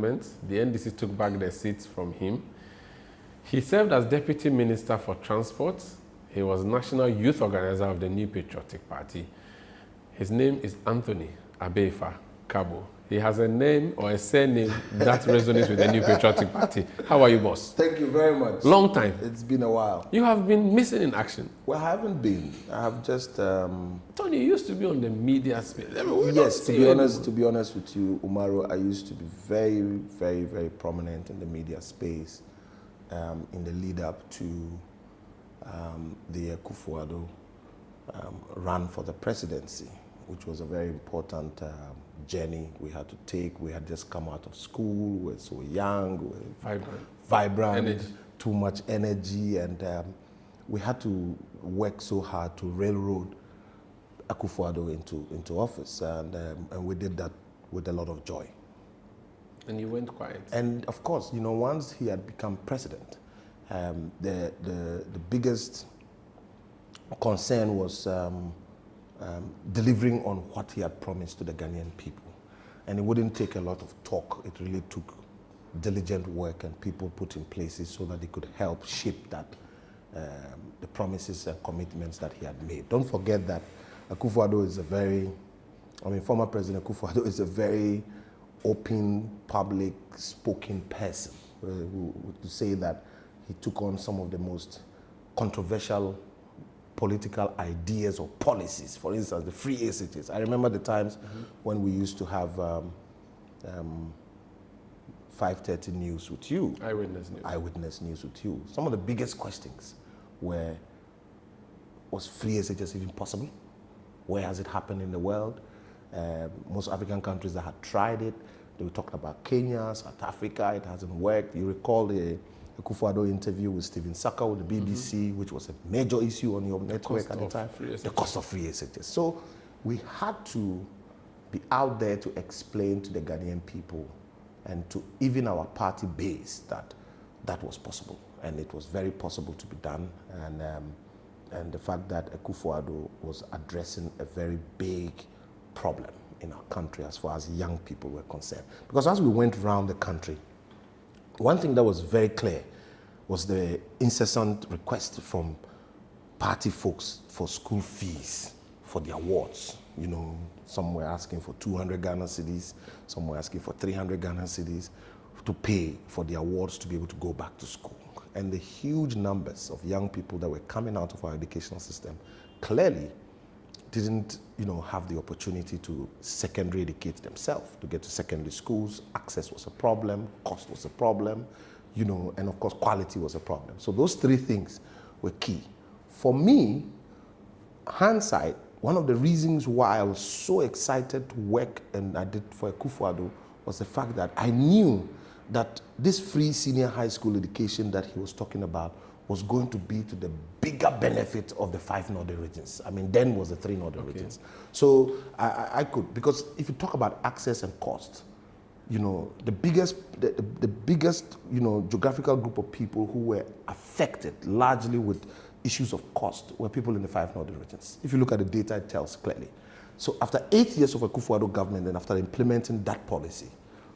The NDC took back their seats from him. He served as Deputy Minister for Transport. He was National Youth Organizer of the New Patriotic Party. His name is Anthony Abayifaa Karbo. He has a name or a surname that resonates with the New Patriotic Party. How are you, boss? Thank you very much. Long time. It's been a while. You have been missing in action. Well, I haven't been. I have just... Tony, you used to be on the media space. Yes, to be honest with you, Umaru, I used to be very, very, very prominent in the media space in the lead up to the Akufo-Addo run for the presidency, which was a very important journey we had to take. We had just come out of school, we were so young, we were vibrant, energy. Too much energy, and we had to work so hard to railroad Akufo-Addo into office, and we did that with a lot of joy. And you went quiet. And of course, you know, once he had become president, the biggest concern was delivering on what he had promised to the Ghanaian people. And it wouldn't take a lot of talk. It really took diligent work and people put in places so that they could help shape that, the promises and commitments that he had made. Don't forget that Akufo-Addo is former President Akufo-Addo is a very open, public, spoken person who to say that he took on some of the most controversial political ideas or policies. For instance, the free ACTs. I remember the times when we used to have 5:30 news with you. Eyewitness news with you. Some of the biggest questions were, was free ACTs even possible? Where has it happened in the world? Most African countries that had tried it, they were talking about Kenya, South Africa, it hasn't worked. You recall the Akufo-Addo interview with Stephen Saka with the BBC, which was a major issue on your network at the time, the cost of free ACTs. So we had to be out there to explain to the Ghanaian people and to even our party base that that was possible. And it was very possible to be done. And the fact that Akufo-Addo was addressing a very big problem in our country as far as young people were concerned. Because as we went around the country, one thing that was very clear was the incessant request from party folks for school fees for the awards. You know, some were asking for 200 Ghana cedis, some were asking for 300 Ghana cedis to pay for the awards to be able to go back to school. And the huge numbers of young people that were coming out of our educational system clearly didn't, have the opportunity to secondary educate themselves, to get to secondary schools. Access was a problem, cost was a problem, and of course quality was a problem. So those three things were key. For me, hindsight, one of the reasons why I was so excited to work and I did for Akufo-Addo was the fact that I knew that this free senior high school education that he was talking about was going to be to the bigger benefit of the 5 northern regions. I mean, then was the 3 northern regions. So I could, because if you talk about access and cost, the biggest, geographical group of people who were affected largely with issues of cost were people in the 5 northern regions. If you look at the data, it tells clearly. So after 8 years of Akufo-Addo government and after implementing that policy,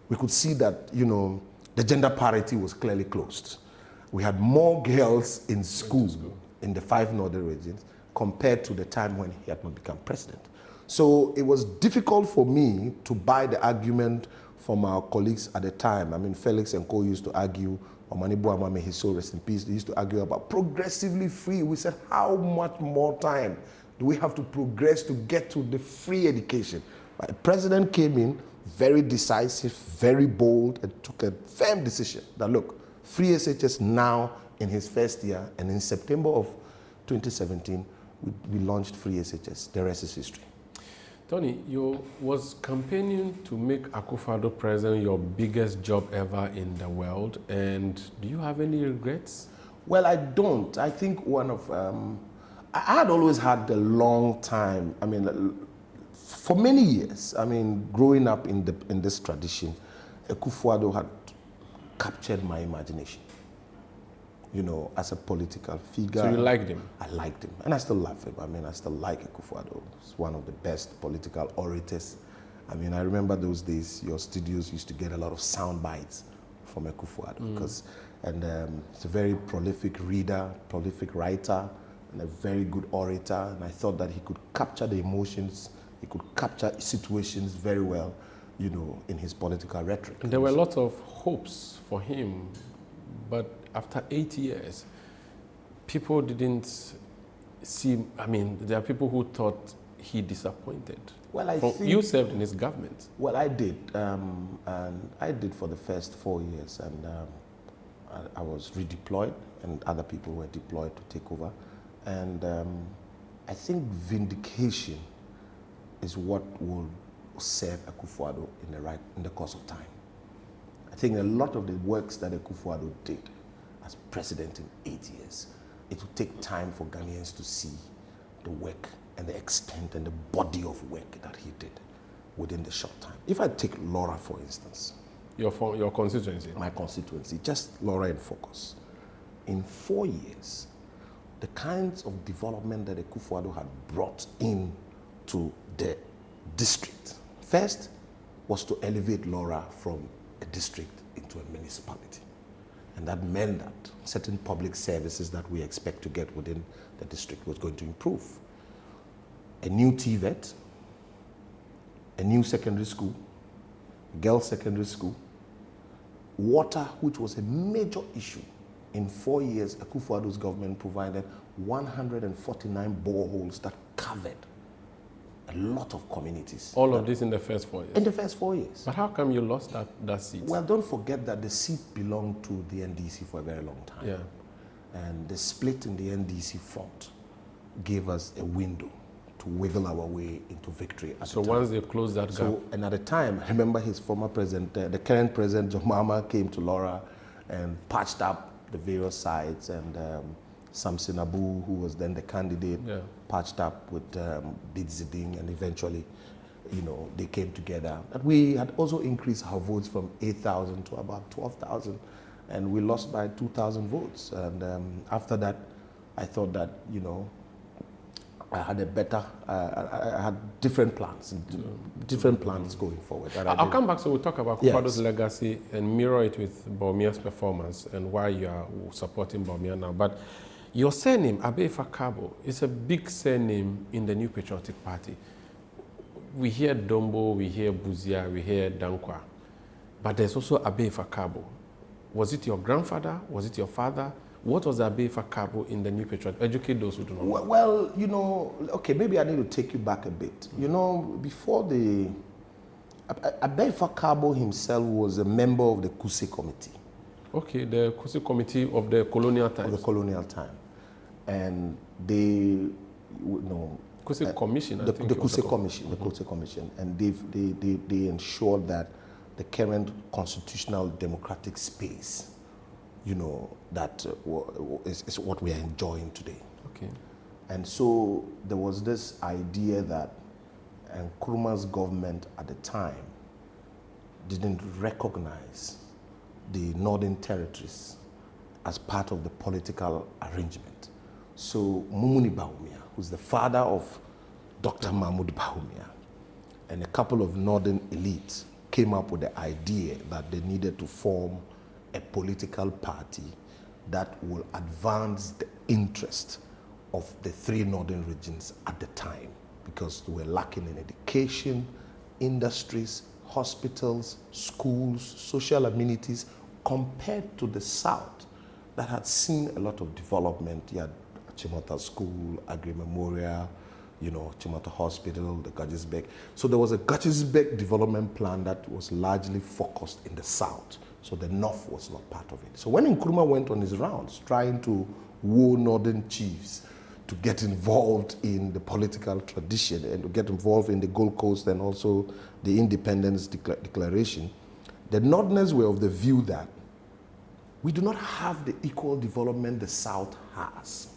we could see that, the gender parity was clearly closed. We had more girls in school in the 5 northern regions compared to the time when he had not become president. So it was difficult for me to buy the argument from our colleagues at the time. I mean, Felix and Co used to argue, Omani Bawumia, may his soul rest in peace, they used to argue about progressively free. We said, how much more time do we have to progress to get to the free education? But the president came in very decisive, very bold, and took a firm decision that, look, free SHS now in his first year, and in September of 2017, we launched free SHS. The rest is history. Tony, you was campaigning to make Akufo-Addo president your biggest job ever in the world, and do you have any regrets? Well, I don't. I think one of, I had always had the long time, for many years, growing up in this tradition, Akufo-Addo had captured my imagination, as a political figure. So you liked him? I liked him, and I still love him. I still like Akufo-Addo. He's one of the best political orators I mean, I remember those days, your studios used to get a lot of sound bites from Akufo-Addo, because he's a very prolific reader, prolific writer, and a very good orator. And I thought that he could capture the emotions, he could capture situations very well, you know, in his political rhetoric. And there were lots of hopes for him, but after 8 years, people didn't see, I mean, there are people who thought he disappointed. Well, I think you served in his government. Well, I did, and I did for the first 4 years, and I was redeployed, and other people were deployed to take over. And I think vindication is what will serve Akufo-Addo in the course of time. I think a lot of the works that Akufo-Addo did as president in 8 years, it will take time for Ghanaians to see the work and the extent and the body of work that he did within the short time. If I take Laura, for instance. Your constituency? My constituency, just Laura in focus. In 4 years, the kinds of development that Akufo-Addo had brought in to the district, first was to elevate Laura from a district into a municipality. And that meant that certain public services that we expect to get within the district was going to improve. A new TVET, a new secondary school, a girls' secondary school, water, which was a major issue. In 4 years, Akufo-Addo's government provided 149 boreholes that covered a lot of communities. All of this in the first 4 years? In the first 4 years. But how come you lost that seat? Well, don't forget that the seat belonged to the NDC for a very long time. Yeah. And the split in the NDC front gave us a window to wiggle our way into victory. So once they closed that gap. And at the time, I remember his former president, the current president, John Mahama, came to Laura and patched up the various sides, and Samson Abu, who was then the candidate, patched up with Bidziding, and eventually, you know, they came together. But we had also increased our votes from 8,000 to about 12,000, and we lost by 2,000 votes. And after that, I thought that, you know, I had a better, I had different plans going forward. I'll come back, so we'll talk about Akufo-Addo's legacy and mirror it with Bawumia's performance and why you are supporting Bawumia now. But your surname, Abayifaa Karbo, is a big surname in the New Patriotic Party. We hear Dombo, we hear Buzia, we hear Dankwa, but there's also Abayifaa Karbo. Was it your grandfather? Was it your father? What was Abayifaa Karbo in the New Patriotic? Educate those who do not know. Well, you know, okay, maybe I need to take you back a bit. You know, before Abayifaa Karbo himself was a member of the Kuse Committee. Okay, the Kuse Committee of the colonial time. Of the colonial time. And they, you know... Kuse Commission, I think. The Kuse Commission, the Kuse Commission. And they ensured that the current constitutional democratic space, you know, that is what we are enjoying today. Okay. And so there was this idea that Nkrumah's government at the time didn't recognize the Northern Territories as part of the political arrangement. So Mumuni Bawumia, who's the father of Dr. Mahmoud Bawumia, and a couple of Northern elites came up with the idea that they needed to form a political party that will advance the interest of the three northern regions at the time, because they were lacking in education, industries, hospitals, schools, social amenities, compared to the south that had seen a lot of development. You had Chimota School, Agri Memorial, you know, Chimota Hospital, the Gajisbek. So there was a Gajisbek development plan that was largely focused in the south. So the north was not part of it. So when Nkrumah went on his rounds trying to woo northern chiefs to get involved in the political tradition and to get involved in the Gold Coast and also the independence declaration, the northerners were of the view that we do not have the equal development the south has.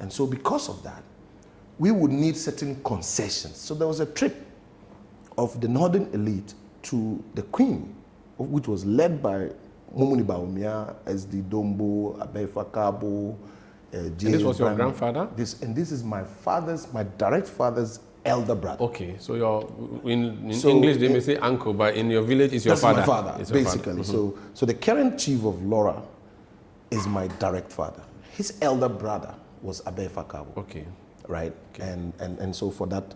And so because of that, we would need certain concessions. So there was a trip of the northern elite to the Queen, which was led by Mumuni Bawumia, SD Dombo, Abayifaa Karbo, and this was your grandfather? This is my direct father's elder brother. Okay, so in English they may say uncle, but in your village it's your father. That's my father, it's your basically. Father. So the current chief of Laura is my direct father. His elder brother was Abayifaa Karbo. Okay. Right? Okay. And so for that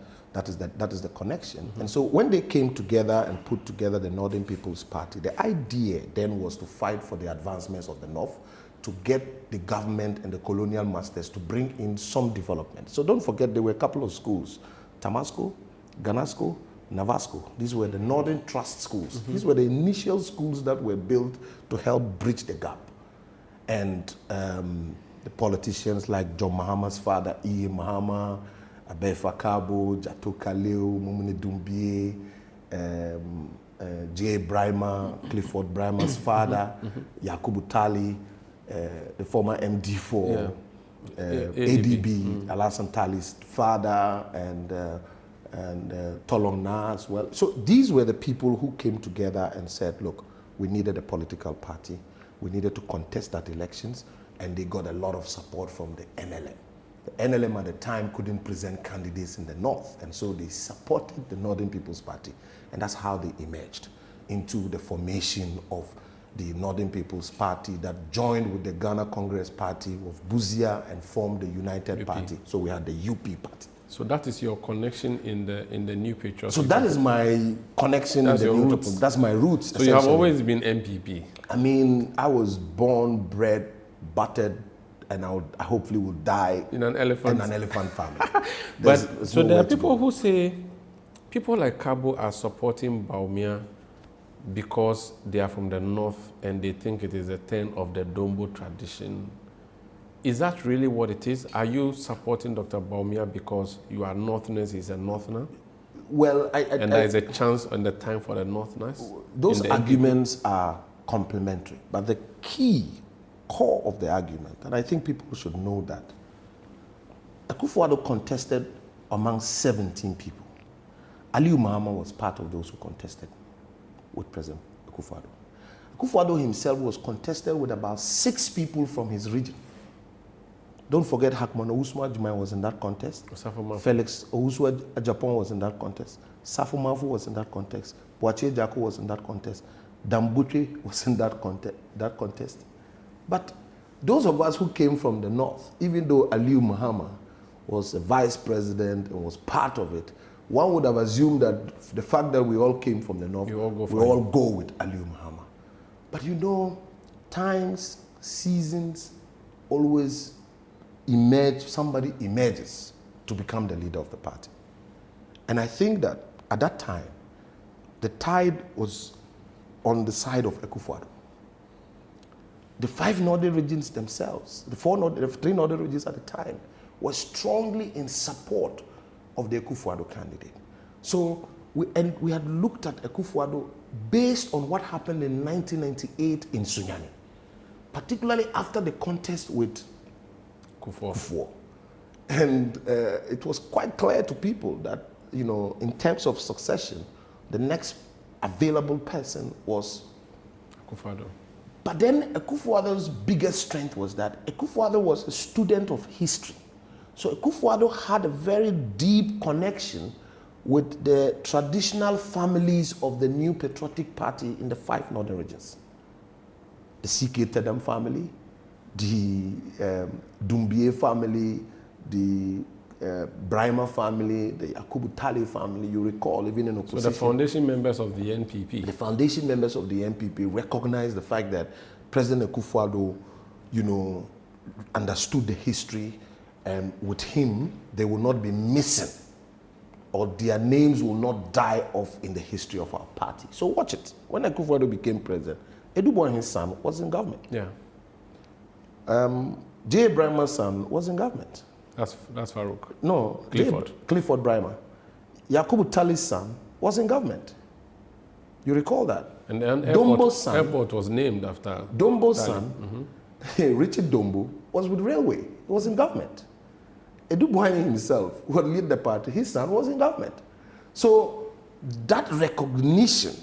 is the connection. And so when they came together and put together the Northern People's Party, the idea then was to fight for the advancements of the North, to get the government and the colonial masters to bring in some development. So don't forget, there were a couple of schools, Tamasco, Ganasco, Navasco. These were the Northern Trust schools. These were the initial schools that were built to help bridge the gap. And the politicians like John Mahama's father, E. Mahama, Abayifaa Karbo, Jato Kaleo, Mumuni Dumbie, J. Brima, Clifford Brima's father, Yakubu Tali, the former MD for ADB, Alassane Tali's father, and Tolong Na as well. So these were the people who came together and said, look, we needed a political party. We needed to contest that elections, and they got a lot of support from the NLM. The NLM at the time couldn't present candidates in the North, and so they supported the Northern People's Party, and that's how they emerged into the formation of the Northern People's Party that joined with the Ghana Congress Party of Buzia and formed the United Party. So we had the UP Party. So that is your connection in the New Patriotic. So that is my connection. That's your roots. That's my roots. So you have always been MPP. I mean, I was born, bred, buttered, and I hopefully will die in an elephant family. But so there are people who say people like Karbo are supporting Bawumia because they are from the North and they think it is a turn of the Dombo tradition. Is that really what it is? Are you supporting Dr. Bawumia because you are Northerners, he's a Northerner? Well, and there is a chance and the time for the Northerners? Those arguments are complementary, but the key core of the argument, and I think people should know that, Akufo-Addo contested among 17 people. Aliyu Mahama was part of those who contested with President Akufo-Addo. Akufo-Addo himself was contested with about 6 people from his region. Don't forget Hakman Owusu-Ajimai was in that contest. Felix Owusu-Ajapon was in that contest. Safo Mafu was in that contest. Boache Jaku was in that contest. Dambuche was in that contest. But those of us who came from the North, even though Aliyu Mahama was a vice president and was part of it, one would have assumed that the fact that we all came from the North, we all go with Aliyu Mahama. But you know, times, seasons always emerge, somebody emerges to become the leader of the party. And I think that at that time, the tide was on the side of Akufo-Addo. The 5 northern regions themselves, the 3 northern regions at the time, were strongly in support of the Akufo-Addo candidate. So we had looked at Akufo-Addo based on what happened in 1998 in Sunyani, particularly after the contest with Akufo. And it was quite clear to people that, you know, in terms of succession, the next available person was Akufo-Addo. But then Akufo-Addo's biggest strength was that Akufo-Addo was a student of history. So Akufo-Addo had a very deep connection with the traditional families of the New Patriotic Party in the 5 northern regions. The C.K. Tedem family, the Dumbie family, the Brima family, the Yakubu Tali family, you recall, even in opposition. So the foundation members of the NPP. The foundation members of the NPP recognized the fact that President Akufo-Addo, you know, understood the history, and with him, they will not be missing, or their names will not die off in the history of our party. So watch it. When Akufo-Addo became president, Edubo and his son was in government. Yeah. J. Brima's son was in government. That's Farouk. No, Clifford Brima. Yakubu Tali's son was in government. You recall that? And Dombo's son. Airport was named after Dombo's son, Richard Dombo, was with railway. He was in government. Edu Buhari himself, who had led the party, his son was in government. So that recognition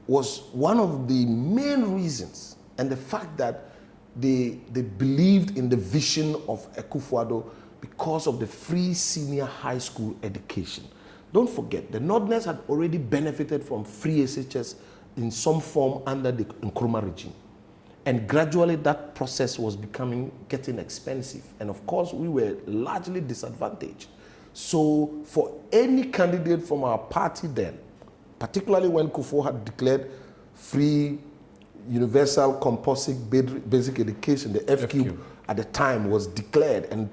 was one of the main reasons, and the fact that they believed in the vision of Akufo-Addo because of the free senior high school education. Don't forget, the Northerners had already benefited from free SHS in some form under the Nkrumah regime. And gradually that process was getting expensive. And of course, we were largely disadvantaged. So for any candidate from our party then, particularly when Kufuor had declared free universal composite basic education, the FQ at the time was declared, and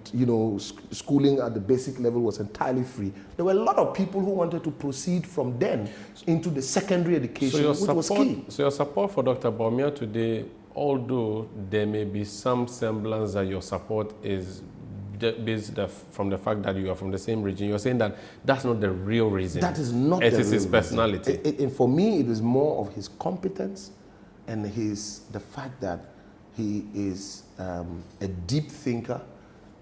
schooling at the basic level was entirely free. There were a lot of people who wanted to proceed from then into the secondary education, which was key. So your support for Dr. Bawumia today, although there may be some semblance that your support is based from the fact that you are from the same region, you're saying that that's not the real reason. That is not the real reason. It is his personality. And for me, it is more of his competence and the fact that he is a deep thinker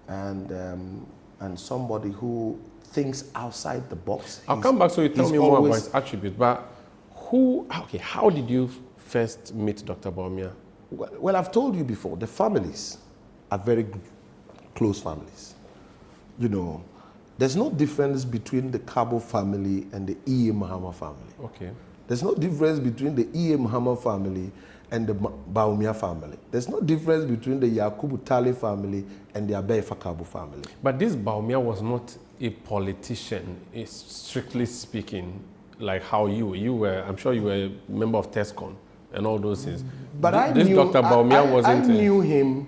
and somebody who thinks outside the box. I'll come back so you tell me more about his attributes. But how did you first meet Dr. Bawumia? Well, I've told you before, the families are very close families. There's no difference between the Karbo family and the E. Mahama family. Okay. There's no difference between the E. Mahama family and the Bawumia family. There's no difference between the Yakubu Tale family and the Abayifaa Karbo family. But this Bawumia was not a politician, strictly speaking, like how you were. I'm sure you were a member of TESCON and all those things. But Dr. Bawumia wasn't. I knew him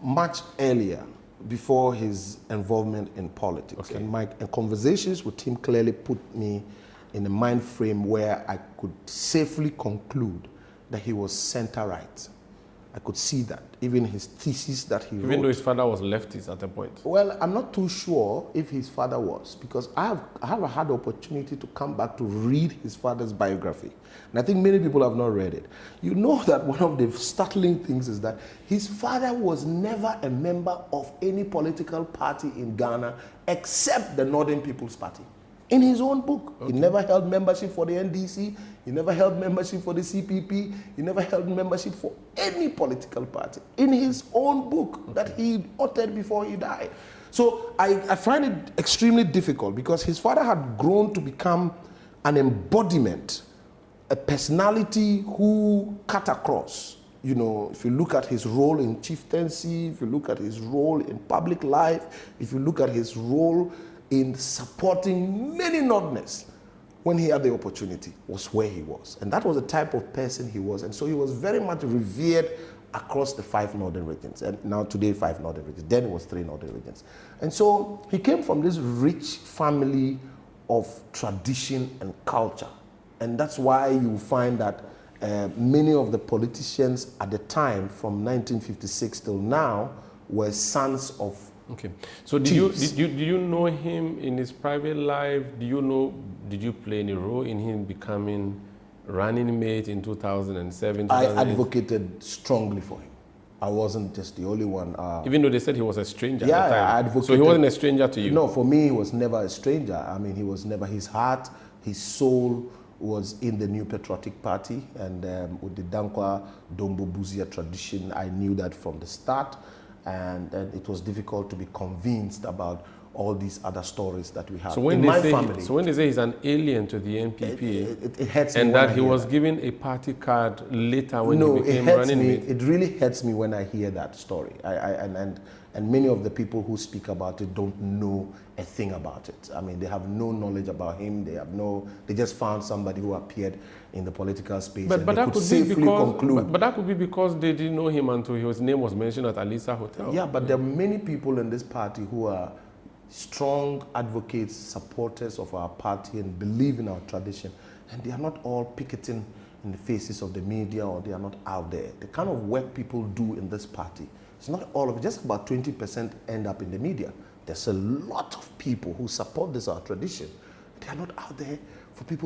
much earlier, before his involvement in politics. Okay. And my conversations with him clearly put me in a mind frame where I could safely conclude that he was center-right. I could see that, even his thesis that he wrote. Even though his father was leftist at a point. Well, I'm not too sure if his father was, because I have had the opportunity to come back to read his father's biography. And I think many people have not read it. You know that one of the startling things is that his father was never a member of any political party in Ghana except the Northern People's Party. In his own book. Okay. He never held membership for the NDC, he never held membership for the CPP, he never held membership for any political party. In his own book that he authored before he died. So I find it extremely difficult because his father had grown to become an embodiment, a personality who cut across. If you look at his role in chieftaincy, if you look at his role in public life, if you look at his role in supporting many Northerners when he had the opportunity, was where he was. And that was the type of person he was. And so he was very much revered across the 5 Northern regions. And now today 5 Northern regions. Then it was 3 Northern regions. And so he came from this rich family of tradition and culture. And that's why you find that many of the politicians at the time, from 1956 till now, were sons of. Okay. So did you know him in his private life? Did you play any role in him becoming running mate in 2007? I advocated strongly for him. I wasn't just the only one. Even though they said he was a stranger at the time. I advocated. So he wasn't a stranger to you? No, for me, he was never a stranger. I mean, he was never, his heart, his soul was in the New Patriotic Party, and with the Dankwa Dombo Buzia tradition, I knew that from the start. And it was difficult to be convinced about all these other stories that we have so when in my family. So when they say he's an alien to the NPP, it hurts me. And that he was given a party card later when he became running mate. It really hurts me when I hear that story. And many of the people who speak about it don't know a thing about it. I mean, they have no knowledge about him. They just found somebody who appeared in the political space. But that could be because they didn't know him until his name was mentioned at Alisa Hotel. Yeah, but there are many people in this party who are strong advocates, supporters of our party and believe in our tradition. And they are not all picketing in the faces of the media, or they are not out there. The kind of work people do in this party, it's not all of it, just about 20% end up in the media. There's a lot of people who support this, our tradition. They are not out there for people